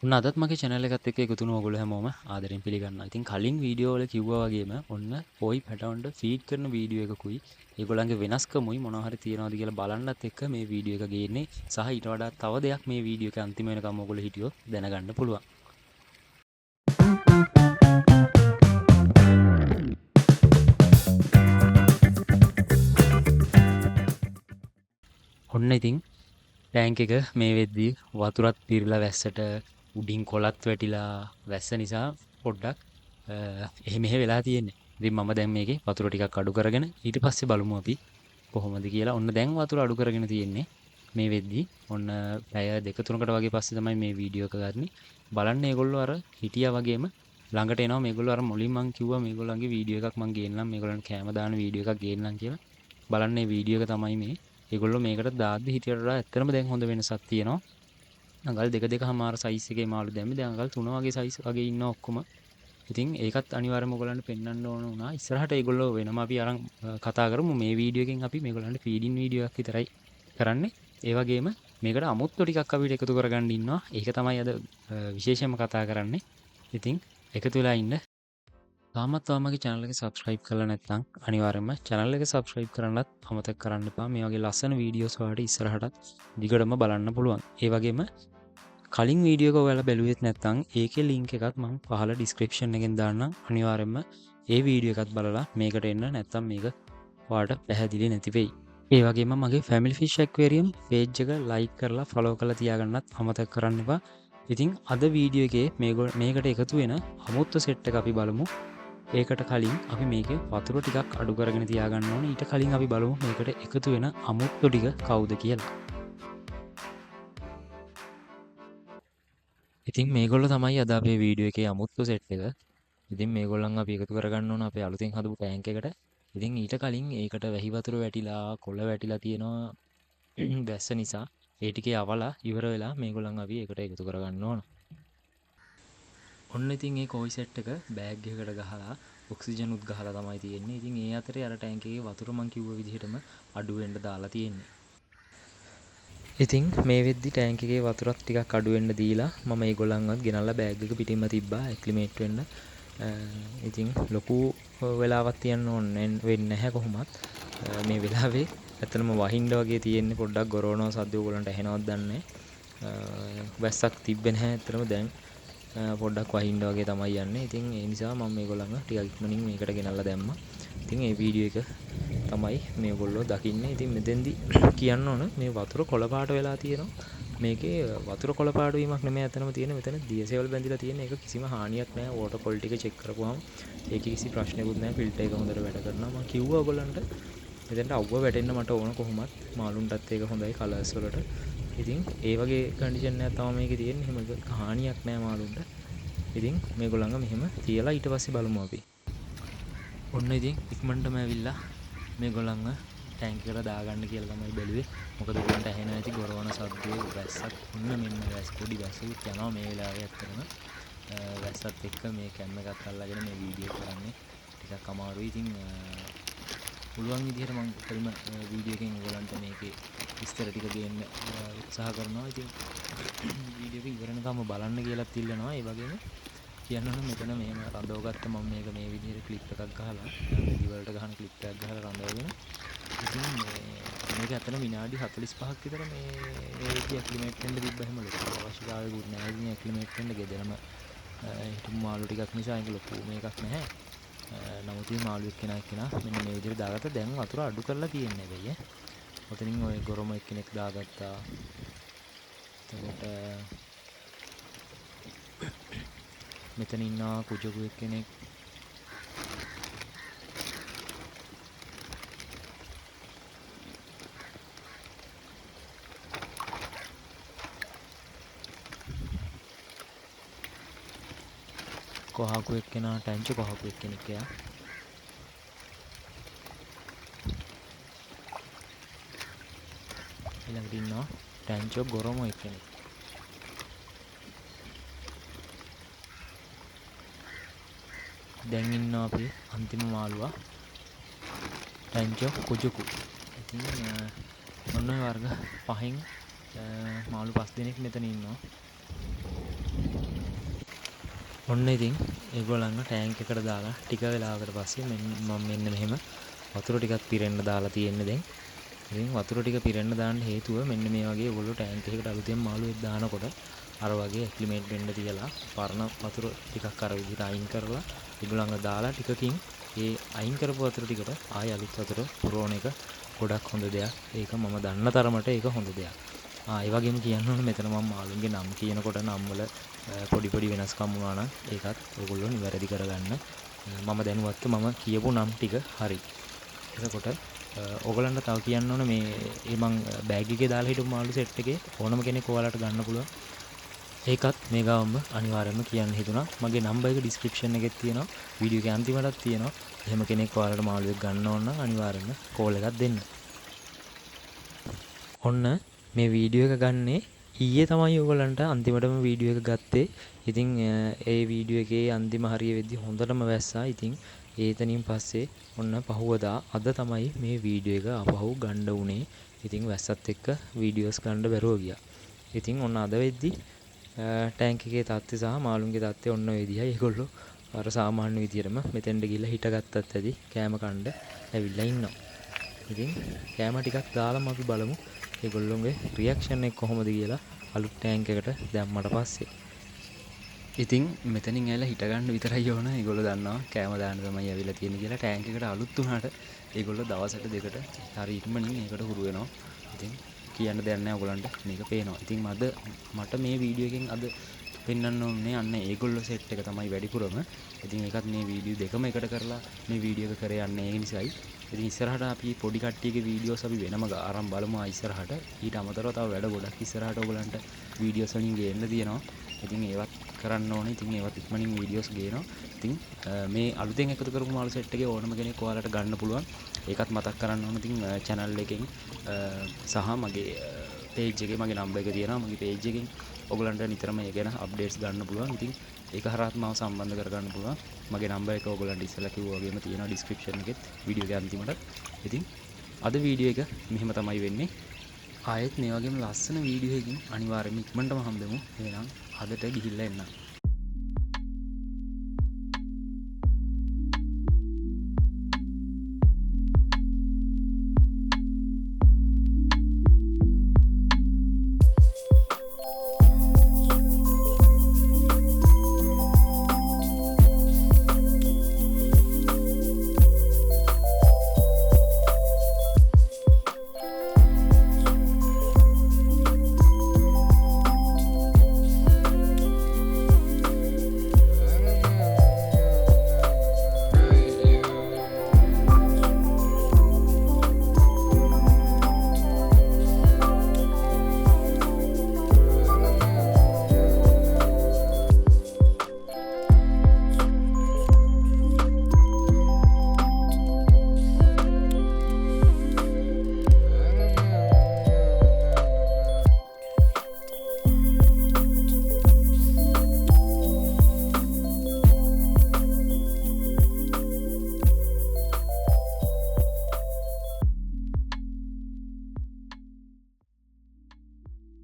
ඔන්න අදත් මගේ channel එකත් එක්ක එකතු වුණ ඔයගොල්ලෝ හැමෝම ආදරෙන් පිළිගන්නවා. ඉතින් කලින් වීඩියෝ වල කිව්වා වගේම ඔන්න පොයි පැටවුන්ට ෆීඩ් කරන වීඩියෝ එකකුයි ඒගොල්ලන්ගේ වෙනස්කමුයි මොනවා හරි තියනවාද කියලා බලන්නත් එක්ක මේ වීඩියෝ එක ගේන්නේ. සහ ඊට වඩා තව දෙයක් මේ වීඩියෝ එක අන්තිම වෙනකම් ඔයගොල්ලෝ හිටියොත් දැනගන්න පුළුවන්. ඔන්න ඉතින් ටෑන්ක් එක මේ වෙද්දී වතුරත් පිරලා වැස්සට උඩින් කොලත් වැටිලා වැස්ස නිසා පොඩ්ඩක් එහෙ මෙහෙ වෙලා තියෙන්නේ. ඉතින් මම දැන් මේකේ වතුර ටිකක් අඩු කරගෙන ඊට පස්සේ බලමු අපි කොහොමද කියලා. ඔන්න දැන් වතුර අඩු කරගෙන තියෙන්නේ. මේ වෙද්දී ඔන්න පැය දෙක තුනකට වගේ පස්සේ තමයි මේ වීඩියෝ එක ගන්නේ. බලන්න මේගොල්ලෝ අර හිටියා වගේම ළඟට එනවා. මේගොල්ලෝ අර මුලින් මං කිව්වා මේගොල්ලන්ගේ වීඩියෝ එකක් මං ගේන්නම්, මේගොල්ලන් කැම දාන වීඩියෝ එකක් ගේන්නම් කියලා. බලන්න මේ වීඩියෝ එක තමයි මේ. ඒගොල්ලෝ මේකට දාද්දි හිටියට වඩා ඇත්තටම දැන් හොඳ වෙනසක් තියෙනවා. අඟල් දෙක දෙකමාර සයිස් එකේ මාළු දැම්මේ. දැන් අඟල් 3 වගේ සයිස් වගේ ඉන්නවා ඔක්කොම. ඉතින් ඒකත් අනිවාර්යයෙන්ම ඔයගොල්ලන්ට පෙන්වන්න ඕන වුණා. ඉස්සරහට ඒගොල්ලෝ වෙනම අපි අරන් කතා කරමු. මේ වීඩියෝ එකෙන් අපි මේගොල්ලන්ට ෆීඩින් වීඩියෝ එකක් විතරයි කරන්නේ. ඒ වගේම මේකට අමුත්තු ටිකක් අපිට එකතු කරගන්න ඉන්නවා. ඒක තමයි අද විශේෂයෙන්ම කතා කරන්නේ. ඉතින් එකතු වෙලා ඉන්න. තාමත් ඔයාමගේ channel එක subscribe කරලා නැත්නම් අනිවාර්යයෙන්ම channel එක subscribe කරන්නත් අමතක කරන්න එපා. මේ වගේ ලස්සන වීඩියෝස් වලට ඉස්සරහටත් දිගටම බලන්න පුළුවන්. ඒ වගේම කලින් වීඩියෝ එක ඔයාලා බැලුවෙත් නැත්නම් ඒකේ link එකත් මම පහළ description එකෙන් දාන්නම්. අනිවාර්යයෙන්ම ඒ වීඩියෝ එකත් බලලා මේකට එන්න නැත්නම් මේක ඔයාලට පැහැදිලි නැති වෙයි. ඒ වගේම මගේ Family Fish Aquarium page එක like කරලා follow කරලා තියාගන්නත් අමතක කරන්න එපා. ඉතින් අද වීඩියෝ එකේ මේකට එකතු වෙන අමුත්තු set එක අපි බලමු. ඒකට කලින් අපි මේකේ වතුර ටිකක් අඩු කරගෙන තියාගන්න ඕනේ. ඊට කලින් අපි බලමු මේකට එකතු වෙන අමුත්තු ටික කවුද කියලා. ඉතින් මේගොල්ලෝ තමයි අද අපේ වීඩියෝ එකේ අමුත්තු සෙට් එක. ඉතින් මේගොල්ලන් අපි එකතු කරගන්න ඕන අපේ අලුතෙන් හදපු ටැංක් එකට. ඉතින් ඊට කලින් ඒකට වැහි වතුර වැටිලා කොළ වැටිලා තියෙනවා වැස්ස නිසා. ඒ ටිකේ අවලා ඉවර වෙලා මේගොල්ලන් අපි එකට එකතු කරගන්න ඕන. ඔන්න ඉතින් මේ කෝයි සෙට් එක බෑග් එකකට ගහලා ඔක්සිජන් උත් ගහලා තමයි තියෙන්නේ. ඉතින් ඒ අතරේ අර ටැංක් එකේ වතුර මං කිව්ව විදිහටම අඩු වෙන්න දාලා තියෙන්නේ. ඉතින් මේ වෙද්දි ටැංක් එකේ වතුරත් ටිකක් අඩු වෙන්න දීලා මම ඒගොල්ලන්වත් ගෙනල්ලා බෑග් එක පිටින්ම තිබ්බා ඇක්ලිමේට් වෙන්න. ඉතින් ලොකු වෙලාවක් තියන්න ඕනේ වෙන්නේ නැහැ කොහොමත්. මේ වෙලාවේ ඇත්තටම වහින්න වගේ තියෙන්නේ පොඩ්ඩක් ගොරවනවා සද්ද ඕගොල්ලන්ට ඇහෙනවද දන්නේ නැහැ. වැස්සක් තිබ්බේ නැහැ ඇත්තටම දැන් පොඩ්ඩක් වහින්න වගේ තමයි යන්නේ. ඉතින් ඒ නිසා මම මේගොල්ලන්ව ටිකක් ඉක්මනින් මේකට ගෙනල්ලා දැම්මා. ඉතින් මේ වීඩියෝ එක තමයි මේගොල්ලෝ දකින්නේ. ඉතින් මෙතෙන්දි කියන්න ඕන මේ වතුර කොළ පාට වෙලා තියෙනවා. මේකේ වතුර කොළ පාට වීමක් නෙමෙයි අතනම තියෙන මෙතන දියසෙවල් බැඳිලා තියෙන එක කිසිම හානියක් නැහැ. වෝටර් ක්වොලිටි එක චෙක් කරපුවාම ඒකේ කිසි ප්‍රශ්නයක්වත් නැහැ. ෆිල්ටර් එක හොඳට වැඩ කරනවා. මම කිව්වා ඔයගොල්ලන්ට මෙතෙන්ට අවුව වැටෙන්න මට ඕන කොහොමත්. මාළුන්ටත් ඒක හොඳයි කලර්ස් වලට. ඉතින් ඒ වගේ කන්ඩිෂන් එකක් තමයි මේකේ තියෙන්නේ. එහෙම හානියක් නැහැ මාළුන්ට. ඉතින් මේගොල්ලන්ව මෙහෙම තියලා ඊට පස්සේ බලමු අපි. ඔන්න ඉතින් ඉක්මනටම ඇවිල්ලා මේගොල්ලන්ව ටැංක් එකට දාගන්න කියලා තමයි බැලුවේ. මොකද ඔයගොල්ලන්ට ඇහෙන ඇති ගොරවන සද්දේ වැස්සක්. ඔන්න මෙන්න වැස් පොඩි වැස්සුත් යනවා මේ වෙලාවේ ඇත්තටම. වැස්සත් එක්ක මේ කැම් එකත් අල්ලගෙන මේ වීඩියෝ කරන්නේ ටිකක් අමාරුයි. ඉතින් පුළුවන් විදිහට මම උපරිම වීඩියෝ එකෙන් ඔයගොල්ලන්ට මේකේ විස්තර ටික ගේන්න උත්සාහ කරනවා. ඉතින් වීඩියෝ එක ඉවර වෙනකම් බලන්න කියලාත් ඉල්ලනවා. ඒ වගේම කියන්න ඕන මෙතන මෙහෙම රඳවගත්ත මම මේක මේ විදිහට ක්ලිප් එකක් ගහලා රෙදි වලට ගහන ක්ලිප් එකක් ගහලා රඳවගෙන ඉතින් මේක අතන විනාඩි 45ක් විතර මේ ඒකේ ඇක්ලිමේට් වෙන්න තිබ්බ හැම ලොකු අවශ්‍යතාවයකුත් නැහැ. ඉතින් ඇක්ලිමේට් වෙන්න ගෙදරම හිටපු මාළු ටිකක් නිසා ඒක ලොකු මේකක් නැහැ. නමුත් මේ මාළු එක්කෙනා මෙන්න මේ විදිහට දාගත්තා. දැන් වතුර අඩු කරලා තියෙන්නේ වෙයි. ඔතනින් ওই ගොරම එක්කෙනෙක් දාගත්තා. එතකොට මෙතන ඉන්නවා කුජකු එක්කෙනෙක්. කොහාකු එක්කෙනා ටැංචු කොහාකු එක්කෙනෙක් එයා. ඊළඟට ඉන්නවා ටැංචෝ ගොරම එක්කෙනෙක්. දැන් ඉන්නවා අපි අන්තිම මාළුවා ටැංචෝ කුජුකු. ඉතින් ඔන්න ඔය වර්ග පහෙන් මාළු 5 දෙනෙක් මෙතන ඉන්නවා. ඔන්න ඉතින් ඒගොල්ලන්ව ටැංක් එකට දාලා ටික වෙලාවකට පස්සේ මම මෙන්න මෙහෙම වතුර ටිකක් පිරෙන්න දාලා තියෙන්නේ දැන්. ඉතින් වතුර ටික පිරෙන්න දාන්න හේතුව මෙන්න මේ වගේ ඔයගොල්ලෝ ටැංක් එකකට අලුතෙන් මාළුවෙක් දානකොට අර වගේ ඇක්ලිමේට් වෙන්න තියලා පරණ වතුර ටිකක් අර විදිහට අයින් කරලා ඒගොල්ලන්ව දාලා ටිකකින් ඒ අයින් කරපු වතුර ටිකට ආයෙ අලුත් වතුර පුරවන එක ගොඩක් හොඳ දෙයක්. ඒක මම දන්න තරමට ඒක හොඳ දෙයක්. ඒ වගේම කියන්න ඕනේ මෙතන මම මාළුන්ගේ නම් කියනකොට නම් වල පොඩි වෙනස්කම් වුණා නම් ඒකත් ඔයගොල්ලෝ නිවැරදි කරගන්න. මම දැනුවත්ව මම කියපු නම් ටික හරි. එතකොට ඔයගලන්ට තව කියන්න ඕනේ මේ මං බෑග් එකේ දාලා හිටපු මාළු සෙට් එකේ ඕනම කෙනෙක් ඔයාලට ගන්න පුළුවන්. ඒකත් මේ ගාවම අනිවාර්යයෙන්ම කියන්න හිතුණා. මගේ නම්බර් එක ඩිස්ක්‍රිප්ෂන් එකේ තියෙනවා. වීඩියෝ එකේ අන්තිමටත් තියෙනවා. එහෙම කෙනෙක් ඔයාලට මාළුවෙක් ගන්න ඕන නම් අනිවාර්යයෙන්ම කෝල් එකක් දෙන්න. ඔන්න මේ වීඩියෝ එක ගන්නේ ඊයේ තමයි ඔයගලන්ට අන්තිමටම වීඩියෝ එක ගත්තේ. ඉතින් ඒ වීඩියෝ එකේ අන්තිම හරිය වෙද්දි හොඳටම වැස්සා. ඉතින් ඒතනින් පස්සේ ඔන්න පහුවදා අද තමයි මේ වීඩියෝ එක ආපහු ගන්න උනේ. ඉතින් වැස්සත් එක්ක වීඩියෝස් ගන්න බැරුව ගියා. ඉතින් ඔන්න අද වෙද්දි ටැංක් එකේ තත්ත්වය සහ මාළුන්ගේ තත්ත්වය ඔන්න ඔය විදිහයි. ඒගොල්ලෝ අර සාමාන්‍ය විදියටම මෙතෙන්ට ගිහලා හිටගත්තත් ඇති කෑම කන්න ඇවිල්ලා ඉන්නවා. ඉතින් කෑම ටිකක් දාලාම අපි බලමු ඒගොල්ලෝගේ රියැක්ෂන් එක කොහොමද කියලා අලුත් ටැංක් එකට දැම්මට පස්සේ. ඉතින් මෙතනින් ඇවිල්ලා හිට ගන්න විතරයි ඕන. ඒගොල්ලෝ දන්නවා කෑම දාන්න තමයි ඇවිල්ලා තියෙන්නේ කියලා. ටැංක් එකට අලුත් වුණාට ඒගොල්ලෝ දවසට දෙකට හරි ඉක්මනින් ඒකට හුරු වෙනවා. ඉතින් කියන්න දෙයක් නැහැ ඔයගලන්ට මේක පේනවා. ඉතින් මට මේ වීඩියෝ එකෙන් අද පෙන්වන්න ඕනේ අන්න ඒගොල්ලෝ සෙට් එක තමයි වැඩිපුරම. ඉතින් ඒකත් මේ වීඩියෝ දෙකම එකට කරලා මේ වීඩියෝ එක කරේ යන්නේ ඒ නිසායි. ඉතින් ඉස්සරහට අපි පොඩි කට්ටියගේ වීඩියෝස් අපි වෙනම ආරම්භ බලමු ඉස්සරහට. ඊට අමතරව තව වැඩ ගොඩක් ඉස්සරහට ඔයගලන්ට වීඩියෝස් වලින් ගේන්න තියෙනවා. ඉතින් ඒවත් කරන්න ඕනේ. ඉතින් ඒවත් ඉක්මනින් වීඩියෝස් ගේනවා. ඉතින් මේ අලුතෙන් එකතු කරපු මාළු සෙට් එකේ ඕනම කෙනෙක් ඔයාලට ගන්න පුළුවන්. ඒකත් මතක් කරන්න ඕනේ. ඉතින් channel එකෙන් සහ මගේ page එකේ මගේ number එක තියෙනවා. මගේ page එකෙන් ඔයගලන්ට නිතරම ඒ ගැන අප්ඩේට්ස් ගන්න පුළුවන්. ඉතින් ඒක හරහාත් මාව සම්බන්ධ කරගන්න පුළුවන්. මගේ number එක ඔයගලන්ට ඉස්සෙල්ලා කිව්වා වගේම තියෙනවා description එකෙත් වීඩියෝ එකේ අන්තිමට. ඉතින් අද වීඩියෝ එක මෙහෙම තමයි වෙන්නේ. ආයෙත් මේ වගේම ලස්සන වීඩියෝ එකකින් අනිවාර්යයෙන්ම ඉක්මනටම හම්බෙමු. එහෙනම් අදට ගිහිල්ලා එන්න.